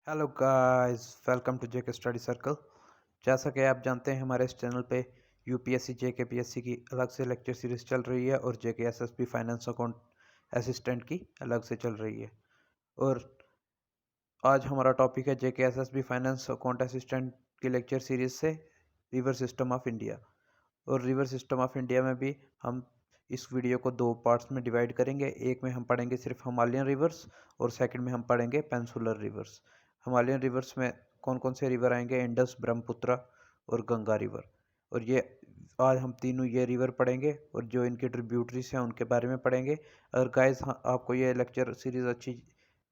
Hello guys, welcome to JK study circle. जैसा कि आप जानते हैं, हमारे इस चैनल पे यूपीएससी जेके पीएससी की अलग से लेक्चर सीरीज चल रही है और जेके एसएसबी फाइनेंस अकाउंट असिस्टेंट की अलग से चल रही है। और आज हमारा टॉपिक है जेके एसएसबी फाइनेंस अकाउंट असिस्टेंट की लेक्चर सीरीज से रिवर सिस्टम ऑफ इंडिया। और रिवर सिस्टम ऑफ इंडिया में भी हम इस वीडियो को दो पार्ट्स में डिवाइड करेंगे। एक में हम पढ़ेंगे सिर्फ हिमालयन रिवर्स और सेकंड में हम पढ़ेंगे पेंसुलर रिवर्स। हिमालयन रिवर्स में कौन कौन से रिवर आएंगे? इंडस, ब्रह्मपुत्र और गंगा रिवर। और ये आज हम तीनों ये रिवर पढ़ेंगे और जो इनके ट्रिब्यूटरीज हैं उनके बारे में पढ़ेंगे। अगर गाइस आपको ये लेक्चर सीरीज़ अच्छी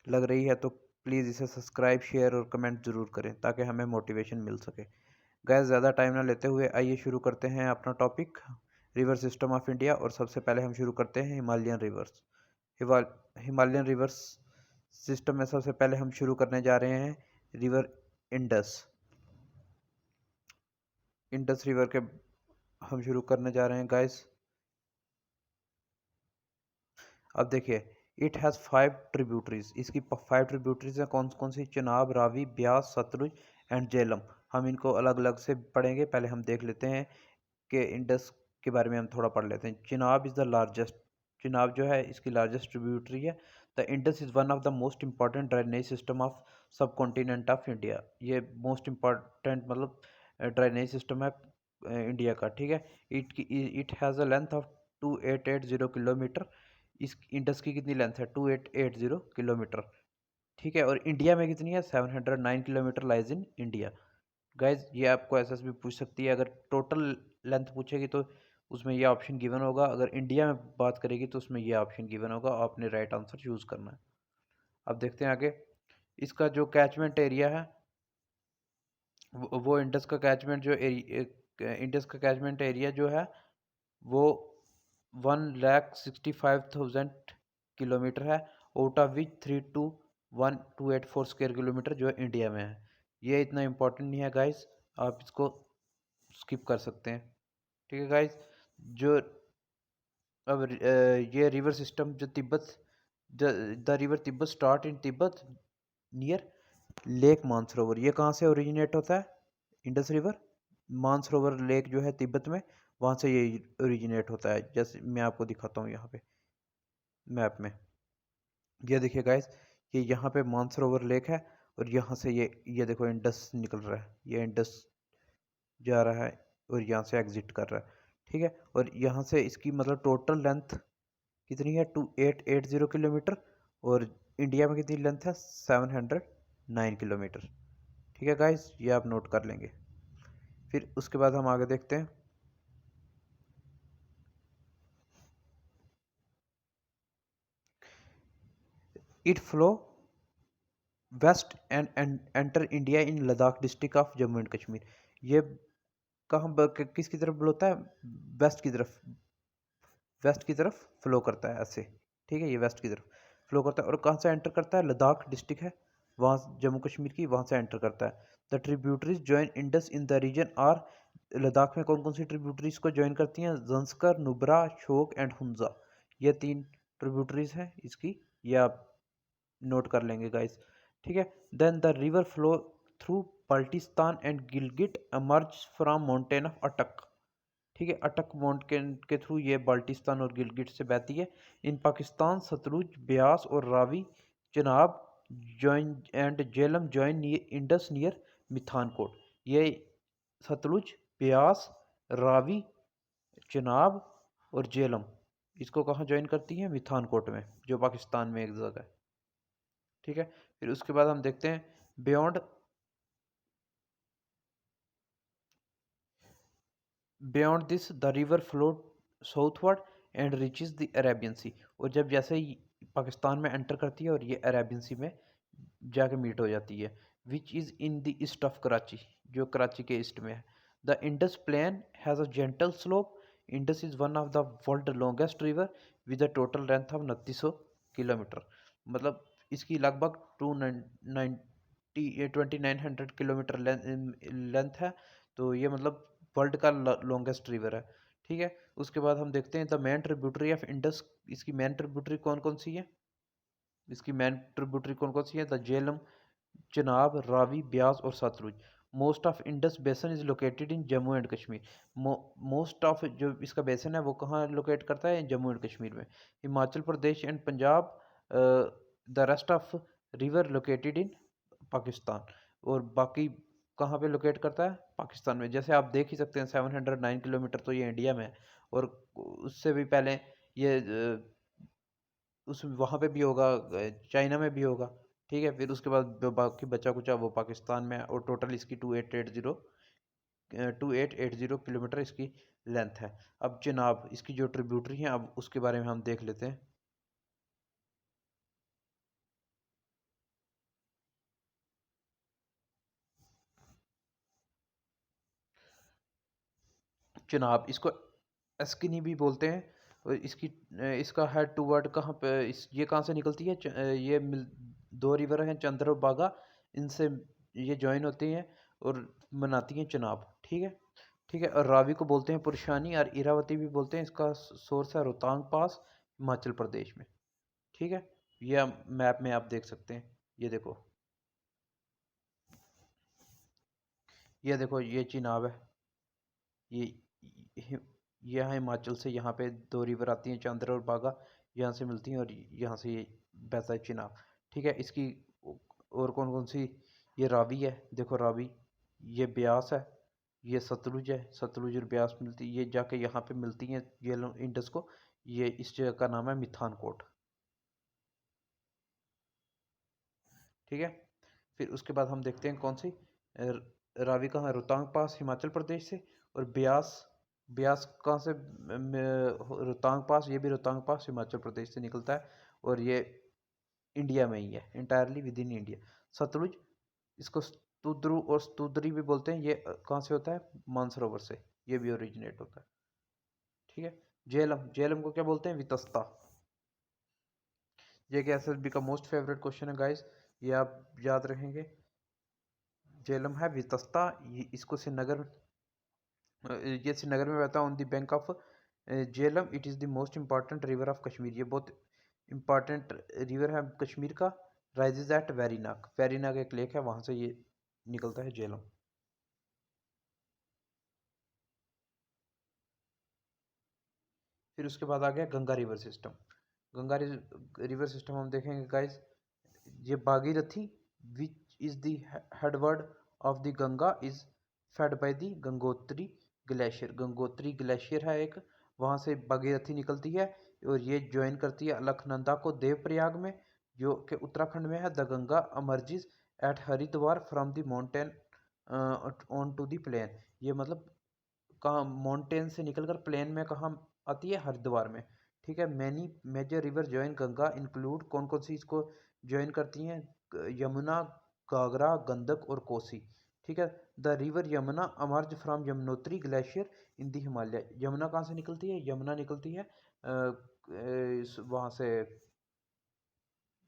लग रही है तो प्लीज़ इसे सब्सक्राइब, शेयर और कमेंट ज़रूर करें ताकि हमें मोटिवेशन मिल सके। गैस ज़्यादा टाइम ना लेते हुए आइए शुरू करते हैं अपना topic, river system of India. और सबसे पहले हम शुरू करते हैं Himalayan reverse. Himalayan reverse system में सबसे पहले हम शुरू करने जा रहे हैं रिवर इंडस। इंडस रिवर के हम शुरू करने जा रहे हैं गाइस। अब देखिए, इट हैज़ 5 ट्रिब्यूटरीज। इसकी 5 ट्रिब्यूटरीज हैं। कौन कौन सी? चिनाब, रावी, ब्यास, सतलुज एंड झेलम। हम इनको अलग अलग से पढ़ेंगे। पहले हम देख लेते हैं कि इंडस के बारे में हम थोड़ा पढ़ लेते हैं। Chenab is the largest. Chenab जो है इसकी लार्जेस्ट ट्रिब्यूटरी है। The Indus is one of the most important drainage system of सब कॉन्टिनेंट ऑफ इंडिया। ये मोस्ट इम्पॉर्टेंट मतलब ड्रेनेज सिस्टम है इंडिया का। ठीक है। It has a length of 2880 kilometre. इस इंडस की कितनी लेंथ है? 2880 किलोमीटर। ठीक है। और इंडिया में कितनी है? 709 kilometre lies in India. Guys ये आपको एसएसबी पूछ सकती है। अगर टोटल लेंथ पूछेगी तो उसमें ये ऑप्शन गिवन होगा। अगर इंडिया में बात करेगी तो उसमें ये ऑप्शन गिवन होगा। आपने राइट आंसर चूज करना है। अब देखते हैं आगे। इसका जो कैचमेंट एरिया है वो इंडस का कैचमेंट जो इंडस का कैचमेंट एरिया जो है वो 1,65,000 किलोमीटर है। Out of which 321,284 square kilometre जो इंडिया में है। ये इतना इम्पोर्टेंट नहीं है गाइस, आप इसको स्किप कर सकते हैं। ठीक है गाइस। जो अब ये रिवर सिस्टम जो Tibet, the river Tibet start in Tibet near lake Mansarovar. ये कहाँ से ओरिजिनेट होता है? इंडस रिवर मानसरोवर लेक जो है तिब्बत में, वहाँ से ये ओरिजिनेट होता है। जैसे मैं आपको दिखाता हूँ यहाँ पे मैप में। ये देखिए गाइस, ये यहाँ पे मानसरोवर लेक है और यहाँ से ये देखो इंडस निकल रहा है। ये इंडस जा रहा है और यहाँ से एग्जिट कर रहा है। ठीक है। और यहाँ से इसकी मतलब टोटल लेंथ कितनी है? 2880 किलोमीटर। और इंडिया में कितनी लेंथ है? 709 किलोमीटर। ठीक है गाइस, ये आप नोट कर लेंगे। फिर उसके बाद हम आगे देखते हैं। It flow west and enter India in Ladakh district of Jammu and Kashmir. ये किसकी तरफ बोलता है? वेस्ट की तरफ। वेस्ट की तरफ फ्लो करता है ऐसे। ठीक है। ये वेस्ट की तरफ फ्लो करता है और कहाँ से एंटर करता है? लद्दाख डिस्ट्रिक्ट है वहाँ जम्मू कश्मीर की, वहाँ से एंटर करता है। The tributaries join Indus in the region are. Ladakh में कौन कौन सी ट्रिब्यूटरीज को ज्वाइन करती हैं? जंस्कर, नुब्रा, शोक एंड हुंजा। ये 3 ट्रिब्यूटरीज हैं इसकी। ये आप नोट कर लेंगे गाइस। ठीक है। Then the river flow through Baltistan and Gilgit emerge from mountain of Attock. ठीक है। अटक माउंटेन के थ्रू ये बाल्टिस्तान और गिलगिट से बहती है। इन पाकिस्तान सतलुज, ब्यास और Ravi, Chenab join and Jhelum join Indus near Mithankot. ये सतलुज, ब्यास, रावी, चनाब और झेलम इसको कहाँ ज्वाइन करती है? मिथानकोट में, जो पाकिस्तान में एक जगह है। ठीक है। फिर उसके बाद हम देखते हैं beyond this the river flow southward and reaches the Arabian sea. और जब जैसे ही पाकिस्तान में एंटर करती है और ये अरेबियन सी में जाके मीट हो जाती है। Which is in the east of Karachi, जो कराची के ईस्ट में है। The Indus plain has a gentle slope. Indus is one of the world longest river with a total length of 2900 kilometre. मतलब इसकी लगभग 2900 किलोमीटर लेंथ है। तो ये मतलब वर्ल्ड का लॉन्गेस्ट रिवर है। ठीक है। उसके बाद हम देखते हैं the main tributary of Indus. इसकी मेन ट्रिब्यूटरी कौन कौन सी है? इसकी मेन ट्रिब्यूटरी कौन कौन सी है? द झेलम, चिनाब, रावी, ब्यास और सतलुज। मोस्ट ऑफ इंडस बेसन is located in Jammu and Kashmir. Most of जो इसका बेसन है वो कहाँ लोकेट करता है? जम्मू एंड कश्मीर में। Himachal Pradesh and Punjab, the rest of river located in Pakistan. और बाकी कहाँ पे लोकेट करता है? पाकिस्तान में। जैसे आप देख ही सकते हैं 709 किलोमीटर तो ये इंडिया में है, और उससे भी पहले ये उस वहाँ पे भी होगा, चाइना में भी होगा। ठीक है, फिर उसके बाद जो बाकी बचा कुचा वो पाकिस्तान में है, और टोटल इसकी 2880 किलोमीटर इसकी लेंथ है। अब जनाब इसकी जो ट्रिब्यूटरी है, अब उसके बारे में हम देख लेते हैं। जनाब इसको एस्किनी भी बोलते हैं, और इसका हेड टू वर्ड कहाँ पे ये कहाँ से निकलती है? दो रिवर हैं, चंद्र और बागा, इनसे ये ज्वाइन होती हैं और बनाती हैं चनाब। ठीक है, ठीक है। और रावी को बोलते हैं पुरुषानी, और इरावती भी बोलते हैं। इसका सोर्स है रोहतांग पास, हिमाचल प्रदेश में। ठीक है, ये मैप में आप देख सकते हैं। ये देखो, ये देखो, ये चिनाब है। ये हि- यहाँ हिमाचल से यहाँ पे दो रिवर आती हैं, चांद्र और बागा, यहाँ से मिलती हैं, और यहाँ से ये बहता है चिनाब। ठीक है, इसकी और कौन कौन सी? ये रावी है, देखो रावी। ये ब्यास है, ये सतलुज है, सतलुज और ब्यास मिलती, ये जाके यहाँ पे मिलती हैं ये इंडस को। ये इस जगह का नाम है मिथानकोट। ठीक है, फिर उसके बाद हम देखते हैं कौन सी रावी कहाँ है? रोहतांग पास, हिमाचल प्रदेश से। और ब्यास, ब्यास कहाँ से? रोहतांग पास, ये भी रोहतांग पास हिमाचल प्रदेश से निकलता है, और ये इंडिया में ही है, entirely within India. Sutlej, इसको स्तुद्रु और स्तुद्री भी बोलते हैं। ये कहाँ से होता है? मानसरोवर से ये भी ओरिजिनेट होता है। ठीक है, झेलम, झेलम को क्या बोलते हैं? वितस्ता। ये क्या एसएसबी का मोस्ट फेवरेट क्वेश्चन है गाइस, ये आप याद रखेंगे। झेलम है वितस्ता, इसको श्रीनगर, ये श्रीनगर में बहता है on the bank of Jhelum. It is the most important river of Kashmir. ये बहुत इंपॉर्टेंट रिवर है कश्मीर का। राइजेज एट वेरीनाग, वेरीनाग एक लेक है, वहाँ से ये निकलता है झेलम। फिर उसके बाद आ गया Ganga river system. Ganga river system हम देखेंगे गाइस। ये Bhagirathi, which is the headword of the Ganga, is fed by the Gangotri glacier. Gangotri glacier है एक, वहाँ से भागीरथी निकलती है, और ये ज्वाइन करती है अलकनंदा को देवप्रयाग में, जो कि उत्तराखंड में है। The Ganga emerges at Haridwar from the mountain on to the plain. ये मतलब कहाँ माउंटेन से निकलकर प्लेन में कहाँ आती है? हरिद्वार में। ठीक है, many major river join Ganga include, कौन कौन सी इसको ज्वाइन करती हैं? यमुना, घाघरा, गंडक और कोसी। ठीक है, the river Yamuna emerged from Yamunotri glacier in the Himalaya. Yamuna कहाँ से निकलती है? यमुना निकलती है वहाँ से,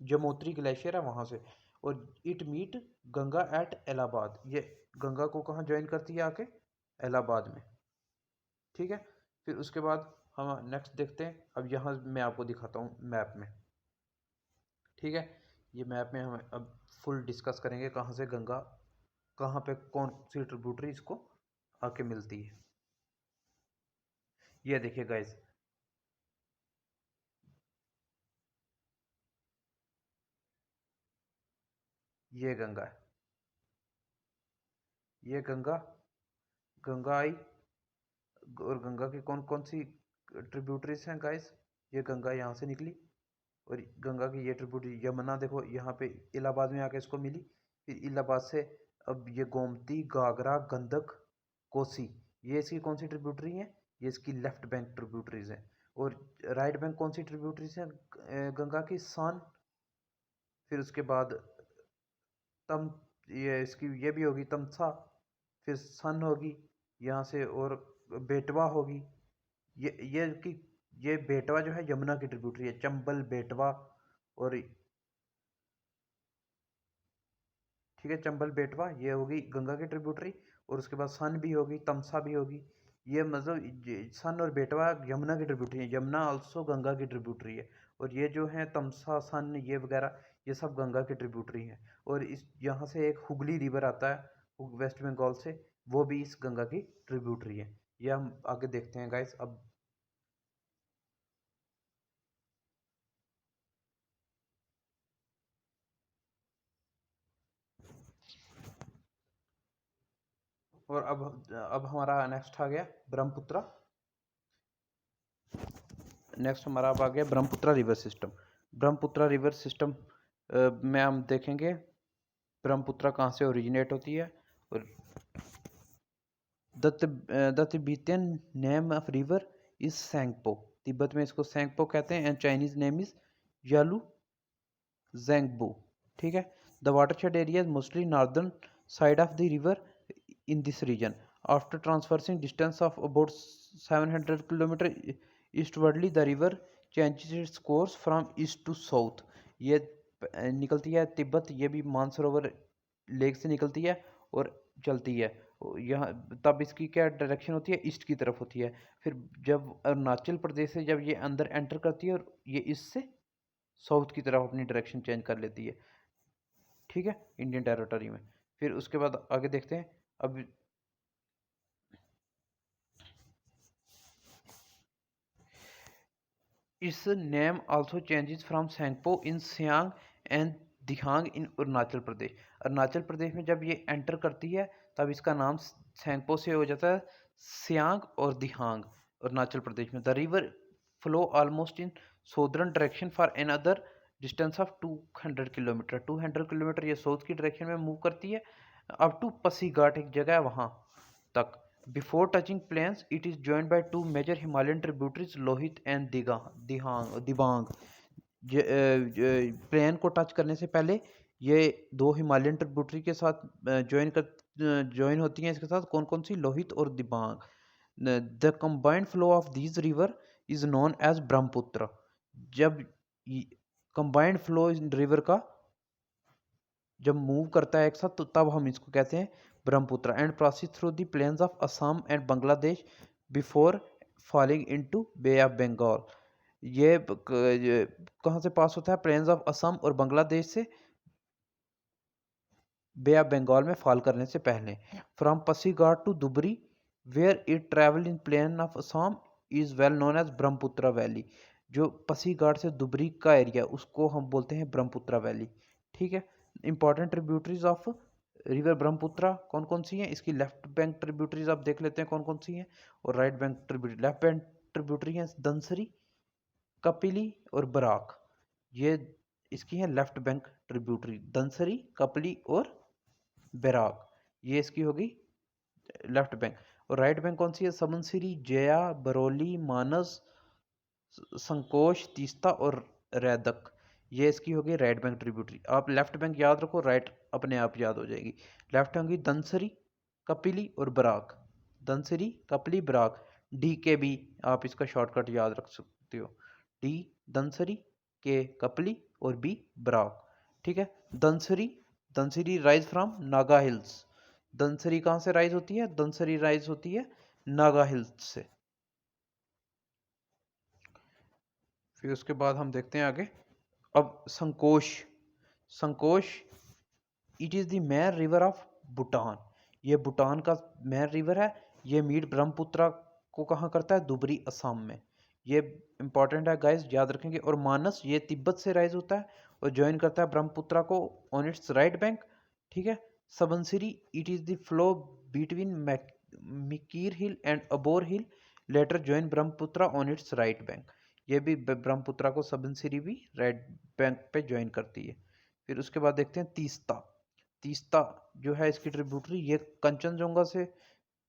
यमुनोत्री ग्लेशियर है वहाँ से। और it meet Ganga at Allahabad. ये गंगा को कहाँ ज्वाइन करती है आके? इलाहाबाद में। ठीक है, फिर उसके बाद हम नेक्स्ट देखते हैं। अब यहाँ मैं आपको दिखाता हूँ मैप में। ठीक है, ये मैप में हम अब फुल डिस्कस करेंगे कहाँ से गंगा, कहाँ पे कौन सी ट्रिब्यूटरी इसको आके मिलती है। ये देखिए गाइस, ये गंगा है, ये गंगा, गंगा आई। और गंगा की कौन कौन सी ट्रिब्यूटरीज हैं गाइस? ये गंगा यहाँ से निकली, और गंगा की ये ट्रिब्यूटरी यमुना देखो यहाँ पे इलाहाबाद में आके इसको मिली। फिर इलाहाबाद से अब ये गोमती, घाघरा, गंडक, कोसी, ये इसकी कौन सी ट्रिब्यूटरी हैं? ये इसकी लेफ्ट बैंक ट्रिब्यूटरीज हैं। और राइट बैंक कौन सी ट्रिब्यूटरीज हैं गंगा की? सन। फिर उसके बाद तम, ये इसकी ये भी होगी तमसा। फिर सन होगी यहाँ से, और बेटवा होगी। ये की ये बेटवा जो है यमुना की ट्रिब्यूटरी है, चंबल, बेटवा। और ठीक है, चंबल, बेटवा ये होगी गंगा की ट्रिब्यूटरी। और उसके बाद सन भी होगी, तमसा भी होगी। ये मतलब सन और बेटवा यमुना की ट्रिब्यूटरी है, यमुना आल्सो गंगा की ट्रिब्यूटरी है। और ये जो है तमसा, सन, ये वगैरह, ये सब गंगा की ट्रिब्यूटरी हैं। और इस यहाँ से एक हुगली रिवर आता है वेस्ट बंगाल से, वो भी इस गंगा की ट्रिब्यूटरी है। ये हम आगे देखते हैं गाइस अब। और अब हमारा नेक्स्ट आ गया ब्रह्मपुत्र। नेक्स्ट हमारा अब आ गया Brahmaputra river system. Brahmaputra river system में हम देखेंगे ब्रह्मपुत्र कहाँ से ओरिजिनेट होती है। और the Tibetan name of river is Tsangpo. Tibet में इसको सेंगपो कहते हैं, and Chinese name is Yalu Zangbo. ठीक है। The watershed area is mostly northern side of the river in this region. After traversing distance of about 700 km eastwardly, the river changes its course from east to south. ये निकलती है तिब्बत, ये भी Mansarovar lake से निकलती है और चलती है यहाँ। तब इसकी क्या डायरेक्शन होती है, ईस्ट की तरफ होती है। फिर जब अरुणाचल प्रदेश से जब ये अंदर एंटर करती है, और ये ईस्ट से साउथ की तरफ अपनी डायरेक्शन चेंज कर लेती है। ठीक है, इंडियन टेरिटरी में। फिर उसके बाद आगे देखते हैं अब। its name also changes from Tsangpo in Siang and Dihang in Arunachal Pradesh. Arunachal Pradesh में जब ये एंटर करती है तब इसका नाम सेंगपो से हो जाता है सियांग और दिहांग अरुणाचल प्रदेश में। The river flow almost in southern direction for another distance of 200 kilometre. 200 kilometre ये साउथ की डायरेक्शन में मूव करती है अप टू पसीघाट, एक जगह है वहाँ तक। Before touching plains, it is joined by two major Himalayan tributaries, Lohit and Dibang. Plain को टच करने से पहले ये दो हिमालयन ट्रिब्यूटरी के साथ ज्वाइन होती हैं। इसके साथ कौन कौन सी, लोहित और Dibang. The combined flow of these river is known as Brahmaputra. जब कंबाइंड फ्लो रिवर का जब मूव करता है एक साथ, तो तब हम इसको कहते हैं Brahmaputra. And proceed through the plains of Assam and Bangladesh before falling into bay of Bengal. ये कहाँ से पास होता है, प्लेन्स ऑफ असम और बांग्लादेश से बे ऑफ बंगाल में फॉल करने से पहले। From Pasighat to Dhubri where it travel in plain of Assam is well known as Brahmaputra valley. जो पसीघाट से दुबरी का एरिया, उसको हम बोलते हैं ब्रह्मपुत्र वैली। ठीक है। Important tributaries of river Brahmaputra कौन कौन सी हैं, इसकी लेफ्ट बैंक ट्रिब्यूटरीज आप देख लेते हैं कौन कौन सी हैं, और right bank tributary. Left bank tributary हैं दंसरी, कपिली और बराक। ये इसकी हैं लेफ्ट बैंक ट्रिब्यूटरी, दंसरी, कपिली और बराक। ये इसकी होगी लेफ्ट बैंक। और राइट बैंक कौन सी है, समनसिरी, जया, बरौली, मानस, संकोश, तीस्ता और रैदक। ये इसकी होगी राइट बैंक ट्रिब्यूटरी। आप लेफ्ट बैंक याद रखो, राइट अपने आप याद हो जाएगी। लेफ्ट होंगी दंसरी, कपिली और बराक। दंसरी, कपिली, बराक। डी के बी आप इसका शॉर्टकट याद रख सकते हो, डी दंसरी, के कपिली और बी बराक। ठीक है। Dhansiri, Dhansiri rise from Naga hills. Dhansiri कहाँ से राइज होती है, दंसरी राइज होती है नागा हिल्स से। फिर उसके बाद हम देखते हैं आगे। अब Sankosh. Sankosh it is the main river of Bhutan. ये भूटान का मेन रिवर है। ये मीट ब्रह्मपुत्र को कहाँ करता है, दुबरी असम में। ये इंपॉर्टेंट है गाइस, याद रखेंगे। और मानस ये तिब्बत से राइज होता है और ज्वाइन करता है ब्रह्मपुत्र को ऑन इट्स राइट बैंक। ठीक है। Subansiri it is the flow between Mikir hill and Abor hill, later join Brahmaputra on its right bank. ये भी ब्रह्मपुत्र को सबनसिरी भी राइट बैंक पे ज्वाइन करती है। फिर उसके बाद देखते हैं तीस्ता। तीस्ता जो है इसकी ट्रिब्यूटरी, ये कंचनजंगा से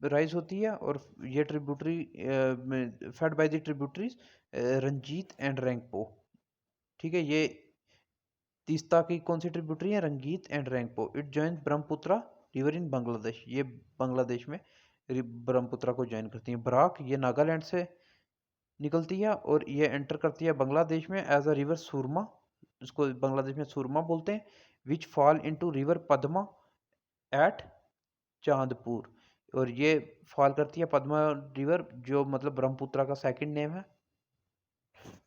राइज होती है, और ये tributary fed by the tributaries Rangit and Rangpo. ठीक है। ये तीस्ता की कौन सी ट्रिब्यूटरी है, Rangit and Rangpo. It join Brahmaputra river in Bangladesh. ये बांग्लादेश में ब्रह्मपुत्र को ज्वाइन करती है। बराक ये नागालैंड से निकलती है और ये एंटर करती है बांग्लादेश में एज अ रिवर सुरमा, इसको बांग्लादेश में सुरमा बोलते हैं। Which fall into river Padma at Chandpur. और ये फॉल करती है पद्मा रिवर, जो मतलब ब्रह्मपुत्र का सेकंड नेम है,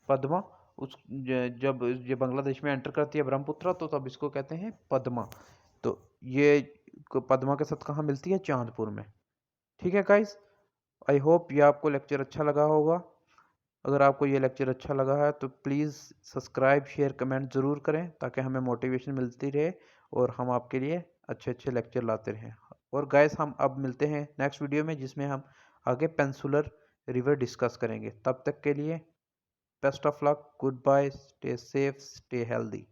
पद्मा। उस जब ये बांग्लादेश में एंटर करती है ब्रह्मपुत्र, तो तब इसको कहते हैं पद्मा। तो ये पद्मा के साथ कहाँ मिलती है? चांदपुर में। ठीक है गाइस, आई होप ये आपको लेक्चर अच्छा लगा होगा। अगर आपको ये लेक्चर अच्छा लगा है तो प्लीज़ सब्सक्राइब, शेयर, कमेंट ज़रूर करें, ताकि हमें मोटिवेशन मिलती रहे और हम आपके लिए अच्छे अच्छे लेक्चर लाते रहें। और गाइस, हम अब मिलते हैं नेक्स्ट वीडियो में, जिसमें हम आगे पेंसुलर रिवर डिस्कस करेंगे। तब तक के लिए best of luck, goodbye, stay safe, stay healthy.